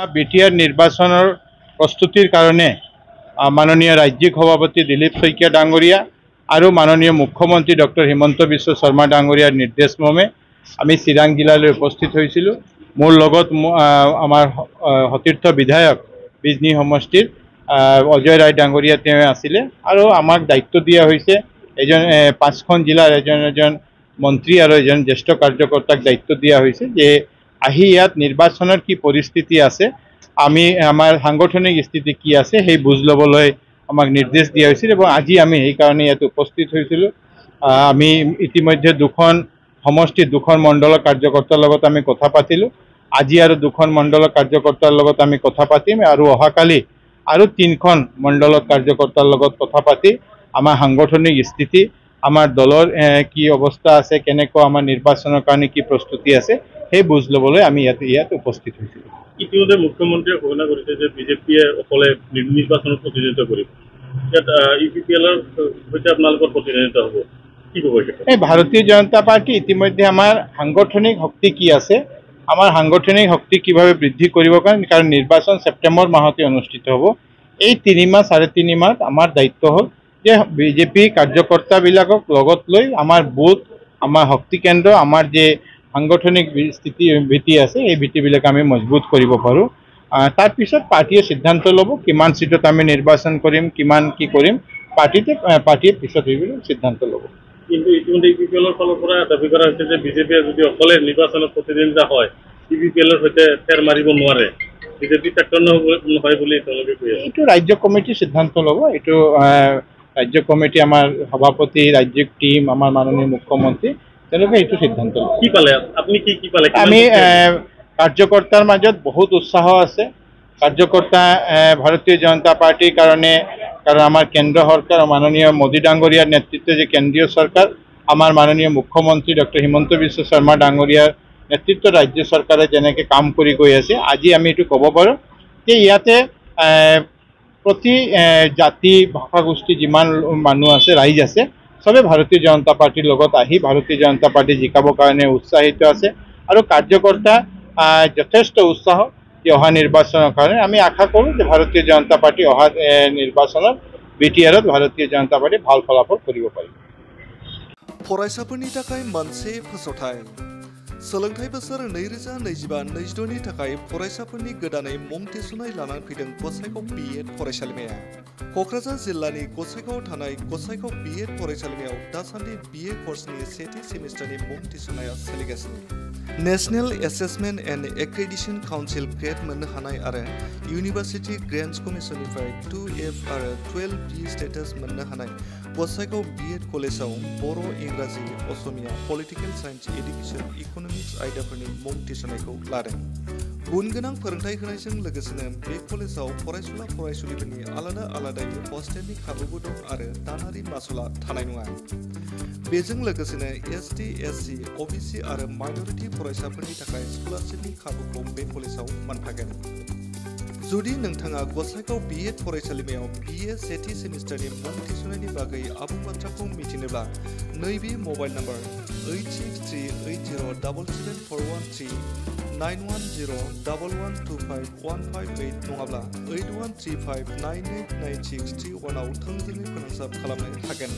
BTR নিৰ্বাচনেৰ প্ৰস্তুতিৰ কাৰণে মাননীয় ৰাজ্যিক সভাপতি দিলীপ শইকীয়া ডাঙৰীয়া আৰু মাননীয় মুখ্যমন্ত্ৰী ডক্টৰ হিমন্ত বিশ্ব শৰ্মা ডাঙৰীয়াৰ নিৰ্দেশ মৰ্মে আমি চিৰাং জিলালৈ উপস্থিত হৈছিলোঁ। মোৰ লগত আমাৰ সতীৰ্থ বিধায়ক বিজনী সমষ্টিৰ অজয় ৰায় ডাঙৰীয়া তেওঁ আছিলে আৰু আমাক দায়িত্ব দিয়া হৈছে এজন 5খন জিলাৰ এজন মন্ত্ৰী আৰু এজন জ্যেষ্ঠ কাৰ্যকৰ্তাক দায়িত্ব দিয়া হৈছে যে আহি ইয়াত নিৰ্বাচনৰ কি পৰিস্থিতি আছে, আমি আমাৰ সাংগঠনিক স্থিতি কি আছে সেই বুজ ল'বলৈ আমাক নিৰ্দেশ দিয়া হৈছিল এবং আজি আমি সেইকাৰণে ইয়াত উপস্থিত হৈছিলোঁ। আমি ইতিমধ্যে 2খন সমষ্টি 2খন মণ্ডলৰ কাৰ্যকৰ্তাৰ লগত আমি কথা পাতিলোঁ। আজি আৰু 2খন মণ্ডলৰ কাৰ্যকৰ্তাৰ লগত আমি কথা পাতিম আৰু অহাকালি আৰু 3খন মণ্ডলৰ কাৰ্যকৰ্তাৰ লগত কথা পাতি আমাৰ সাংগঠনিক স্থিতি, আমাৰ দলৰ কি অৱস্থা আছে, কেনেকুৱা আমাৰ নিৰ্বাচনৰ কাৰণে কি প্ৰস্তুতি আছে সেই বুজ ল'বলৈ আমি ইয়াত উপস্থিত হৈছিলোঁ। ইতিমধ্যে মুখ্যমন্ত্ৰীয়ে ঘোষণা কৰিছে যে বিজেপিয়ে অকলে নিৰ্বাচনত প্ৰতিনিধিত্ব কৰিব। ইয়াত ইউপিপিএলৰ সৈতে আপোনালোকৰ প্ৰতিনিধিত্ব হ'ব, কি ক'ব? এই ভাৰতীয় জনতা পাৰ্টি ইতিমধ্যে আমাৰ সাংগঠনিক শক্তি কি আছে, আমাৰ সাংগঠনিক শক্তি কিভাৱে বৃদ্ধি কৰিব কাৰণ নিৰ্বাচন ছেপ্টেম্বৰ মাহতে অনুষ্ঠিত হ'ব। এই 3 মাহ 3.5 মাহত আমাৰ দায়িত্ব হ'ল যে বিজেপি কাৰ্যকৰ্তাবিলাকক লগত লৈ আমাৰ বুথ, আমাৰ শক্তি কেন্দ্ৰ, আমাৰ যে সাংগঠনিক ভীতি আছে এই ভীতিবিলাক আমি মজবুত কৰিব পাৰোঁ। তাৰপিছত পাৰ্টিয়ে সিদ্ধান্ত ল'ব কিমান সিটত আমি নিৰ্বাচন কৰিম, কিমান কি কৰিম, পাৰ্টিয়ে পিছত এইবিলাক সিদ্ধান্ত ল'ব। কিন্তু ইতিমধ্যে ইউপিপিএলৰ ফালৰ পৰা দাবী কৰা হৈছে যে বিজেপিয়ে যদি অকলে নিৰ্বাচনত প্ৰতিদ্বন্দ্বিতা হয় ইউপিপিএলৰ সৈতে ফেৰ মাৰিব নোৱাৰে, বিজেপি প্ৰাক্তন নহয় বুলি তেওঁলোকে কৈ আছে। এইটো ৰাজ্য কমিটিৰ সিদ্ধান্ত ল'ব। এইটো ৰাজ্য কমিটি, আমাৰ সভাপতি, ৰাজ্যিক টিম, আমাৰ মাননীয় মুখ্যমন্ত্ৰী তেওঁলোকে এইটো সিদ্ধান্ত ল'ব। কি পালে আপুনি, কি পালে? আমি কাৰ্যকৰ্তাৰ মাজত বহুত উৎসাহ আছে। কাৰ্যকৰ্তা ভাৰতীয় জনতা পাৰ্টিৰ কাৰণে, কাৰণ আমাৰ কেন্দ্ৰ চৰকাৰ মাননীয় মোদী ডাঙৰীয়াৰ নেতৃত্বে যে কেন্দ্ৰীয় চৰকাৰ, আমাৰ মাননীয় মুখ্যমন্ত্ৰী ডক্টৰ হিমন্ত বিশ্ব শৰ্মা ডাঙৰীয়াৰ নেতৃত্বত ৰাজ্য চৰকাৰে যেনেকৈ কাম কৰি গৈ আছে, আজি আমি এইটো ক'ব পাৰোঁ যে ইয়াতে প্ৰতি জাতি ভাষাগোষ্ঠী যিমান মানুহ আছে, ৰাইজ আছে, চবে ভাৰতীয় জনতা পাৰ্টিৰ লগত আহি ভাৰতীয় জনতা পাৰ্টি জিকাবৰ কাৰণে উৎসাহিত আছে আৰু কাৰ্যকৰ্তা যথেষ্ট উৎসাহ যে অহা নিৰ্বাচনৰ কাৰণে। আমি আশা কৰোঁ যে ভাৰতীয় জনতা পাৰ্টি অহা নিৰ্বাচনত বিটিআৰত ভাৰতীয় জনতা পাৰ্টি ভাল ফলাফল কৰিব পাৰিব। फरायसाफोरनि थाखाय मोनसे फोसावथाय। सोलोंथाइ बोसोर 2025-26 नि थाखाय फरायसाफोरनि गोदानै मुं थिसननाय लानानै फैदों गसाइगाव बिएड फरायसालिमाया। क'क्राझार जिल्लानि गसाइगावआव थानाय गसाइगाव बिएड फरायसालिमायाव दासान्दि बिए कर्सनि सेथि सेमिस्टारनि मुं थिसननाया सोलिगासिनो। National assessment end accreditation council grade मोननो हानाय आरो इउनिभार्सिटि ग्रेन्टस कमिसननिफ्राय 2F आरो 12B स्टेटास मोननो हानाय गसाइगाव बिएड कलेजाव बर', इंराजि, Asamiya, political science, education, economics आयदाफोरनि मुं थिसननायखौ लादों। गुन गोनां फोरोंथाय होनायजों लोगोसेनो बे कलेजाव फरायसुला फरायसुलिफोरनि आलादा आलादायै हस्टेलनि खाबुबो दं आरो दानारि मासुलआ थानाय नङा। बेजों लोगोसेनो ST, SC, OBC आरो माइनरिटि फरायसाफोरनि थाखाय स्कलारशिपनि खाबुखौ बे कलेजाव मोनफागोन। जुदि नोंथाङा गसाइगाव बिएड फरायसालिमायाव BA सेथि सेमिस्टारनि मुं थिसननायनि बागै आबुं बाथ्राखौ मिथिनोब्ला नैबे मबाइल नम्बर 8638077413 9101125158 नङाब्ला 8135989631 आव थोंजोङै फोनांजाब खालामनो हागोन।